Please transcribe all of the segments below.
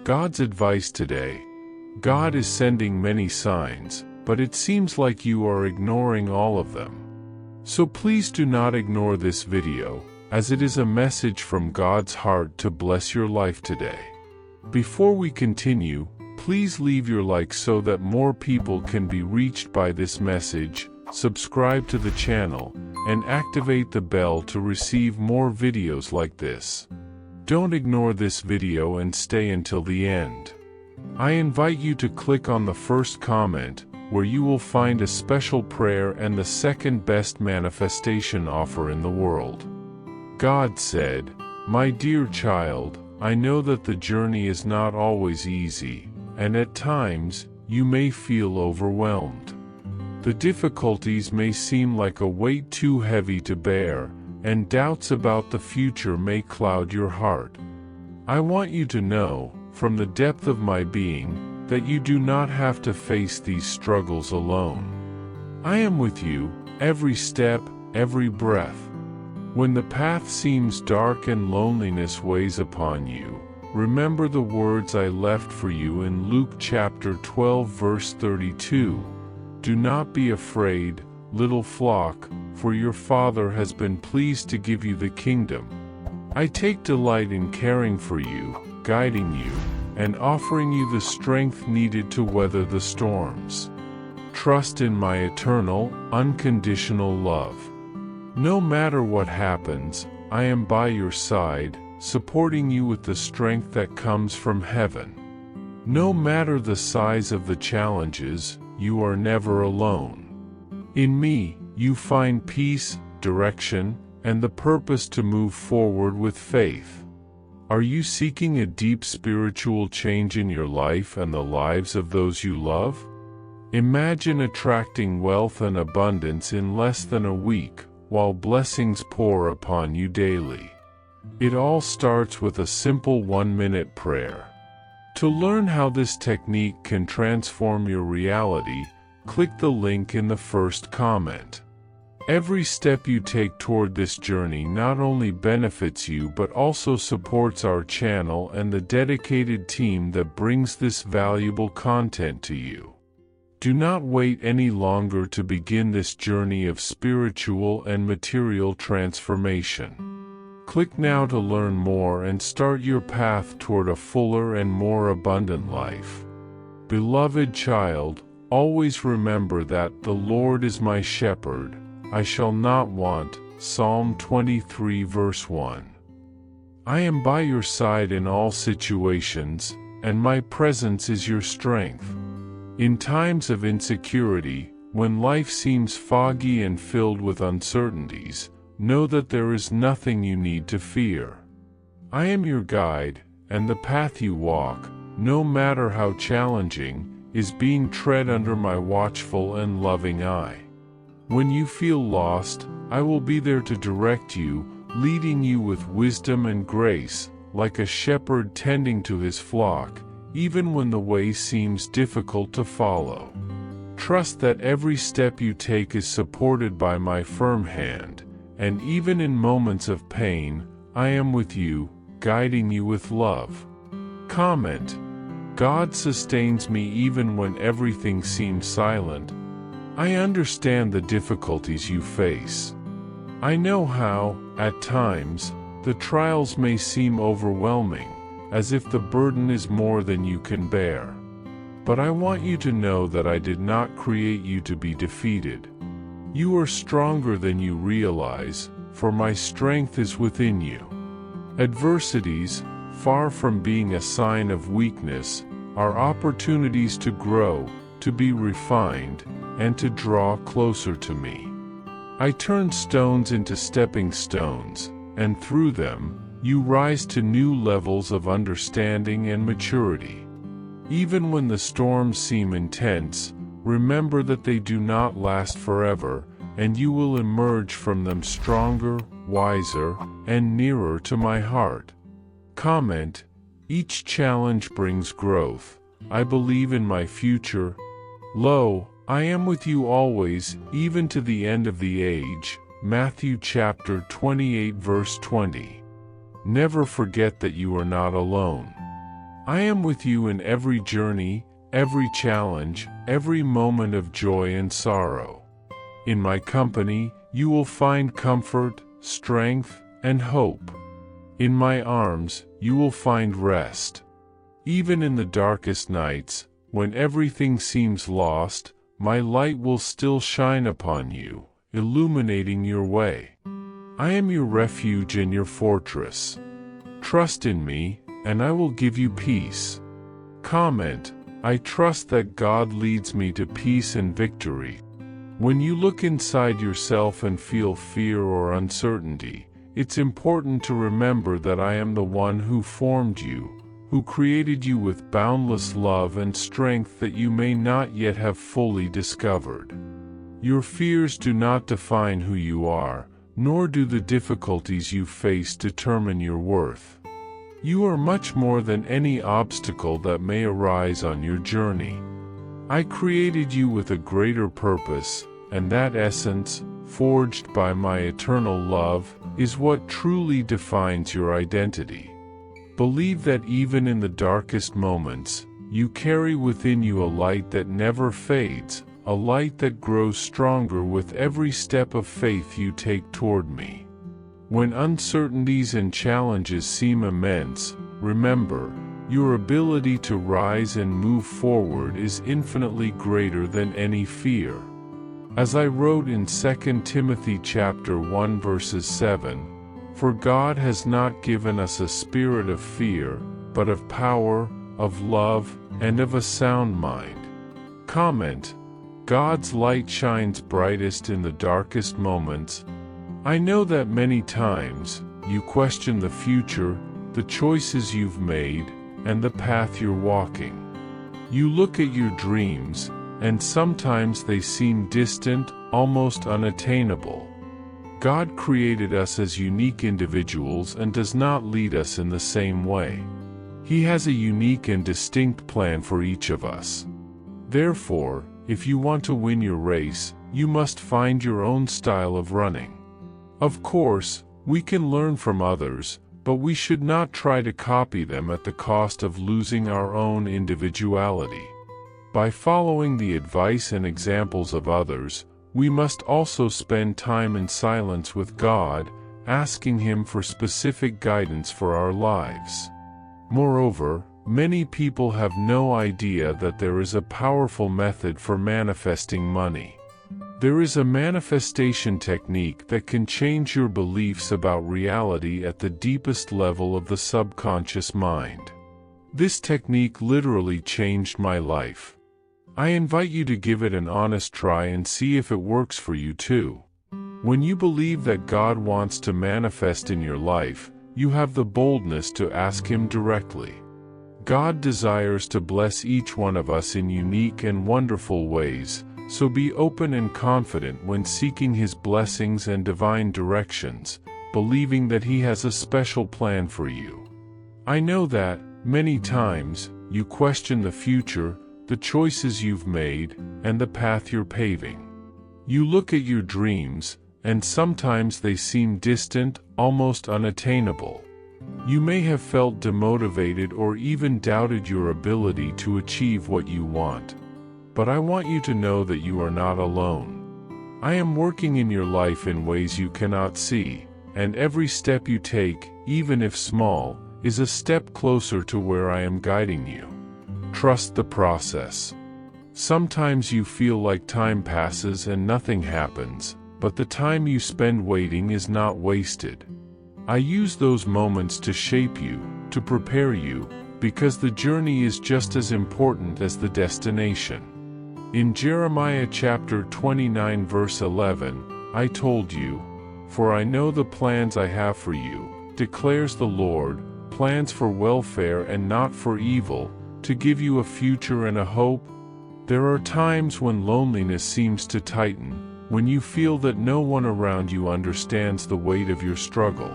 God's advice today. God is sending many signs, but it seems like you are ignoring all of them. So please do not ignore this video, as it is a message from God's heart to bless your life today. Before we continue, please leave your like so that more people can be reached by this message, subscribe to the channel, and activate the bell to receive more videos like this. Don't ignore this video and stay until the end. I invite you to click on the first comment, where you will find a special prayer and the second best manifestation offer in the world. God said, "My dear child, I know that the journey is not always easy, and at times, you may feel overwhelmed. The difficulties may seem like a weight too heavy to bear, and doubts about the future may cloud your heart. I want you to know, from the depth of my being, that you do not have to face these struggles alone. I am with you, every step, every breath. When the path seems dark and loneliness weighs upon you, remember the words I left for you in Luke chapter 12 verse 32. Do not be afraid, little flock, for your Father has been pleased to give you the kingdom. I take delight in caring for you, guiding you, and offering you the strength needed to weather the storms. Trust in my eternal, unconditional love. No matter what happens, I am by your side, supporting you with the strength that comes from heaven. No matter the size of the challenges, you are never alone. In me, you find peace, direction, and the purpose to move forward with faith. Are you seeking a deep spiritual change in your life and the lives of those you love? Imagine attracting wealth and abundance in less than a week, while blessings pour upon you daily. It all starts with a simple 1-minute prayer. To learn how this technique can transform your reality, click the link in the first comment. Every step you take toward this journey not only benefits you but also supports our channel and the dedicated team that brings this valuable content to you. Do not wait any longer to begin this journey of spiritual and material transformation. Click now to learn more and start your path toward a fuller and more abundant life. Beloved child, always remember that the Lord is my shepherd, I shall not want. Psalm 23 verse 1. I am by your side in all situations, and my presence is your strength. In times of insecurity, when life seems foggy and filled with uncertainties, know that there is nothing you need to fear. I am your guide, and the path you walk, no matter how challenging, is being tread under my watchful and loving eye. When you feel lost, I will be there to direct you, leading you with wisdom and grace, like a shepherd tending to his flock, even when the way seems difficult to follow. Trust that every step you take is supported by my firm hand, and even in moments of pain, I am with you, guiding you with love. Comment: God sustains me even when everything seems silent. I understand the difficulties you face. I know how, at times, the trials may seem overwhelming, as if the burden is more than you can bear. But I want you to know that I did not create you to be defeated. You are stronger than you realize, for my strength is within you. Adversities, far from being a sign of weakness, are opportunities to grow, to be refined, and to draw closer to me. I turn stones into stepping stones, and through them, you rise to new levels of understanding and maturity. Even when the storms seem intense, remember that they do not last forever, and you will emerge from them stronger, wiser, and nearer to my heart. Comment: each challenge brings growth. I believe in my future. Lo, I am with you always, even to the end of the age. Matthew chapter 28 verse 20. Never forget that you are not alone. I am with you in every journey, every challenge, every moment of joy and sorrow. In my company, you will find comfort, strength, and hope. In my arms, you will find rest. Even in the darkest nights, when everything seems lost, my light will still shine upon you, illuminating your way. I am your refuge and your fortress. Trust in me, and I will give you peace. Comment, I trust that God leads me to peace and victory. When you look inside yourself and feel fear or uncertainty, it's important to remember that I am the one who formed you, who created you with boundless love and strength that you may not yet have fully discovered. Your fears do not define who you are, nor do the difficulties you face determine your worth. You are much more than any obstacle that may arise on your journey. I created you with a greater purpose, and that essence, forged by my eternal love, is what truly defines your identity. Believe that even in the darkest moments, you carry within you a light that never fades, a light that grows stronger with every step of faith you take toward me. When uncertainties and challenges seem immense, remember, your ability to rise and move forward is infinitely greater than any fear. As I wrote in 2 Timothy chapter 1 verses 7, "For God has not given us a spirit of fear, but of power, of love, and of a sound mind." Comment, God's light shines brightest in the darkest moments. I know that many times, you question the future, the choices you've made, and the path you're walking. You look at your dreams, and sometimes they seem distant, almost unattainable. God created us as unique individuals and does not lead us in the same way. He has a unique and distinct plan for each of us. Therefore, if you want to win your race, you must find your own style of running. Of course, we can learn from others, but we should not try to copy them at the cost of losing our own individuality. By following the advice and examples of others, we must also spend time in silence with God, asking Him for specific guidance for our lives. Moreover, many people have no idea that there is a powerful method for manifesting money. There is a manifestation technique that can change your beliefs about reality at the deepest level of the subconscious mind. This technique literally changed my life. I invite you to give it an honest try and see if it works for you too. When you believe that God wants to manifest in your life, you have the boldness to ask Him directly. God desires to bless each one of us in unique and wonderful ways, so be open and confident when seeking His blessings and divine directions, believing that He has a special plan for you. I know that, many times, you question the future, the choices you've made, and the path you're paving. You look at your dreams, and sometimes they seem distant, almost unattainable. You may have felt demotivated or even doubted your ability to achieve what you want. But I want you to know that you are not alone. I am working in your life in ways you cannot see, and every step you take, even if small, is a step closer to where I am guiding you. Trust the process. Sometimes you feel like time passes and nothing happens, but the time you spend waiting is not wasted. I use those moments to shape you, to prepare you, because the journey is just as important as the destination. In Jeremiah chapter 29 verse 11, I told you, "For I know the plans I have for you, declares the Lord, plans for welfare and not for evil, to give you a future and a hope." There are times when loneliness seems to tighten, when you feel that no one around you understands the weight of your struggle.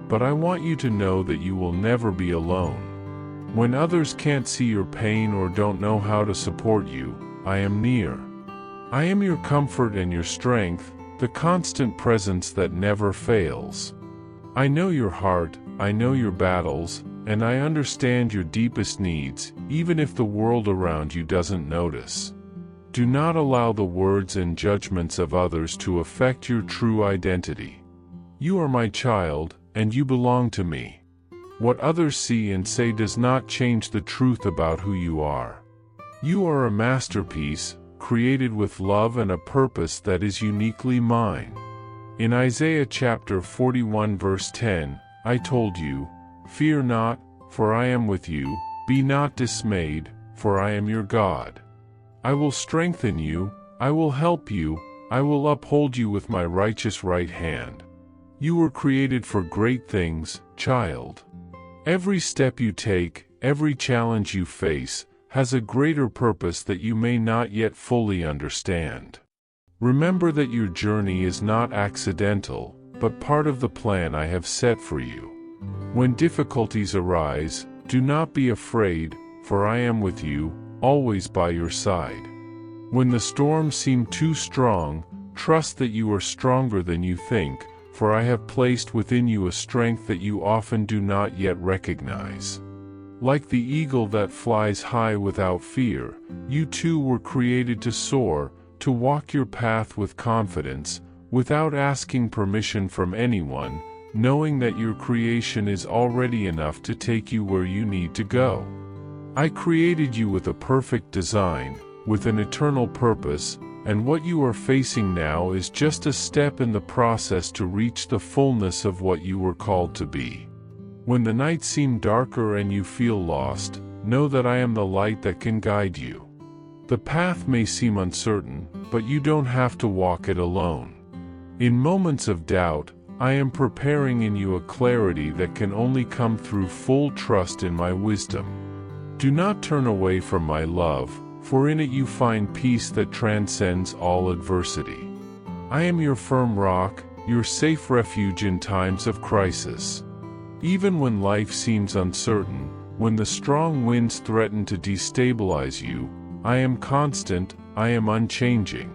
But I want you to know that you will never be alone. When others can't see your pain or don't know how to support you, I am near. I am your comfort and your strength, the constant presence that never fails. I know your heart, I know your battles, and I understand your deepest needs, even if the world around you doesn't notice. Do not allow the words and judgments of others to affect your true identity. You are my child, and you belong to me. What others see and say does not change the truth about who you are. You are a masterpiece, created with love and a purpose that is uniquely mine. In Isaiah chapter 41 verse 10, I told you, "Fear not, for I am with you, be not dismayed, for I am your God. I will strengthen you, I will help you, I will uphold you with my righteous right hand." You were created for great things, child. Every step you take, every challenge you face, has a greater purpose that you may not yet fully understand. Remember that your journey is not accidental, but part of the plan I have set for you. When difficulties arise, do not be afraid, for I am with you, always by your side. When the storms seem too strong, trust that you are stronger than you think, for I have placed within you a strength that you often do not yet recognize. Like the eagle that flies high without fear, you too were created to soar, to walk your path with confidence, without asking permission from anyone, knowing that your creation is already enough to take you where you need to go. I created you with a perfect design, with an eternal purpose, and what you are facing now is just a step in the process to reach the fullness of what you were called to be. When the nights seem darker and you feel lost, know that I am the light that can guide you. The path may seem uncertain, but you don't have to walk it alone. In moments of doubt, I am preparing in you a clarity that can only come through full trust in my wisdom. Do not turn away from my love, for in it you find peace that transcends all adversity. I am your firm rock, your safe refuge in times of crisis. Even when life seems uncertain, when the strong winds threaten to destabilize you, I am constant, I am unchanging.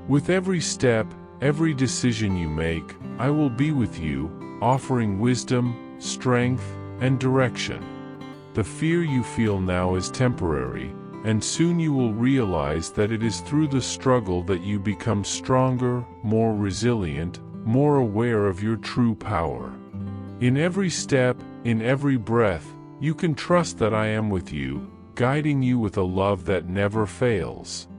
With every step, every decision you make, I will be with you, offering wisdom, strength, and direction. The fear you feel now is temporary, and soon you will realize that it is through the struggle that you become stronger, more resilient, more aware of your true power. In every step, in every breath, you can trust that I am with you, guiding you with a love that never fails.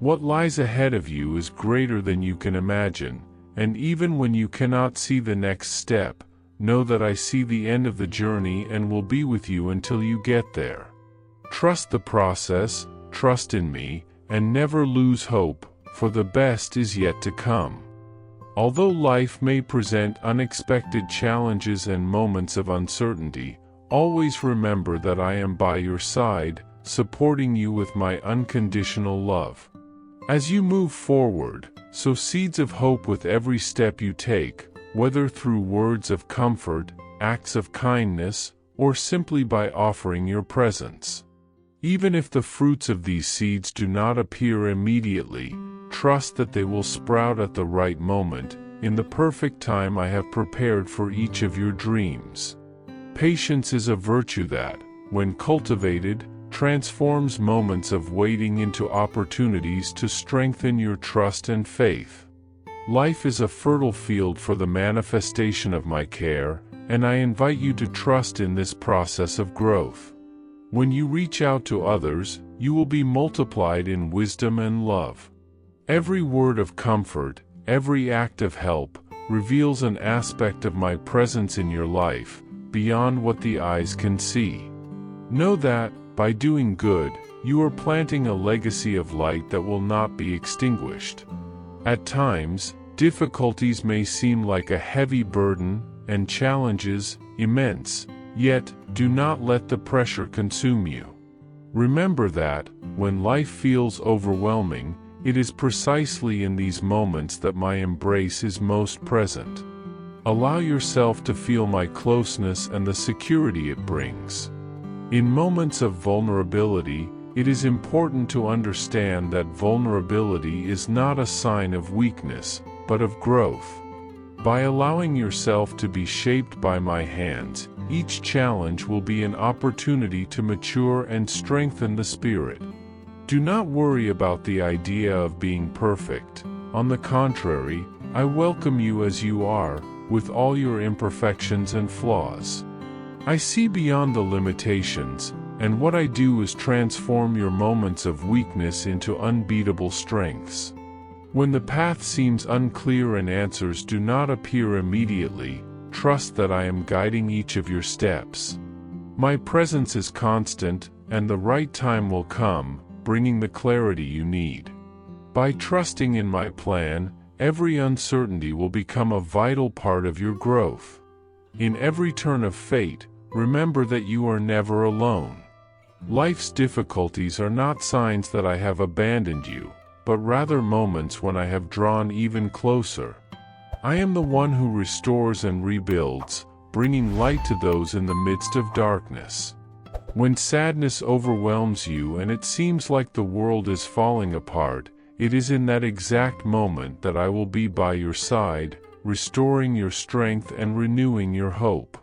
What lies ahead of you is greater than you can imagine, and even when you cannot see the next step, know that I see the end of the journey and will be with you until you get there. Trust the process, trust in me, and never lose hope, for the best is yet to come. Although life may present unexpected challenges and moments of uncertainty, always remember that I am by your side, supporting you with my unconditional love. As you move forward, sow seeds of hope with every step you take, whether through words of comfort, acts of kindness, or simply by offering your presence. Even if the fruits of these seeds do not appear immediately, trust that they will sprout at the right moment, in the perfect time I have prepared for each of your dreams. Patience is a virtue that, when cultivated, transforms moments of waiting into opportunities to strengthen your trust and faith. Life is a fertile field for the manifestation of my care, and I invite you to trust in this process of growth. When you reach out to others, you will be multiplied in wisdom and love. Every word of comfort, every act of help, reveals an aspect of my presence in your life, beyond what the eyes can see. Know that, by doing good, you are planting a legacy of light that will not be extinguished. At times, difficulties may seem like a heavy burden, and challenges, immense, yet, do not let the pressure consume you. Remember that, when life feels overwhelming, it is precisely in these moments that my embrace is most present. Allow yourself to feel my closeness and the security it brings. In moments of vulnerability, it is important to understand that vulnerability is not a sign of weakness, but of growth. By allowing yourself to be shaped by my hands, each challenge will be an opportunity to mature and strengthen the spirit. Do not worry about the idea of being perfect. On the contrary, I welcome you as you are, with all your imperfections and flaws. I see beyond the limitations, and what I do is transform your moments of weakness into unbeatable strengths. When the path seems unclear and answers do not appear immediately, trust that I am guiding each of your steps. My presence is constant, and the right time will come, bringing the clarity you need. By trusting in my plan, every uncertainty will become a vital part of your growth. In every turn of fate, remember that you are never alone. Life's difficulties are not signs that I have abandoned you, but rather moments when I have drawn even closer. I am the one who restores and rebuilds, bringing light to those in the midst of darkness. When sadness overwhelms you and it seems like the world is falling apart, it is in that exact moment that I will be by your side, restoring your strength and renewing your hope.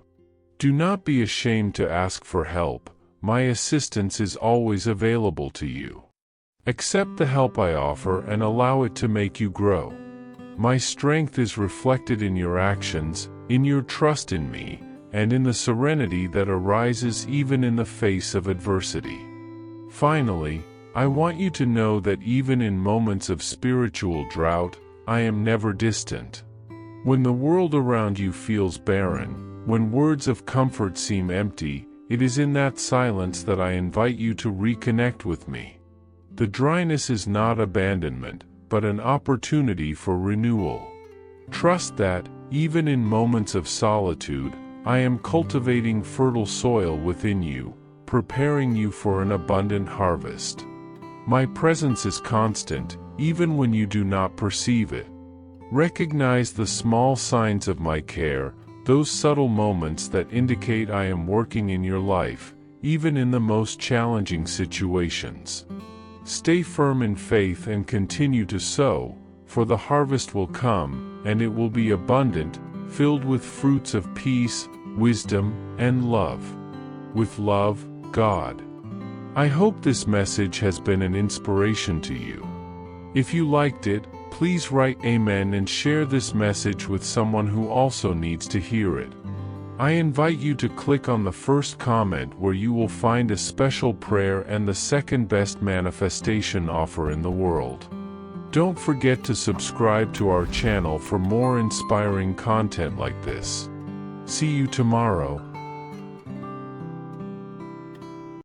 Do not be ashamed to ask for help. My assistance is always available to you. Accept the help I offer and allow it to make you grow. My strength is reflected in your actions, in your trust in me, and in the serenity that arises even in the face of adversity. Finally, I want you to know that even in moments of spiritual drought, I am never distant. When the world around you feels barren, when words of comfort seem empty, it is in that silence that I invite you to reconnect with me. The dryness is not abandonment, but an opportunity for renewal. Trust that, even in moments of solitude, I am cultivating fertile soil within you, preparing you for an abundant harvest. My presence is constant, even when you do not perceive it. Recognize the small signs of my care, those subtle moments that indicate I am working in your life, even in the most challenging situations. Stay firm in faith and continue to sow, for the harvest will come, and it will be abundant, filled with fruits of peace, wisdom, and love. With love, God. I hope this message has been an inspiration to you. If you liked it, please write Amen and share this message with someone who also needs to hear it. I invite you to click on the first comment where you will find a special prayer and the second best manifestation offer in the world. Don't forget to subscribe to our channel for more inspiring content like this. See you tomorrow.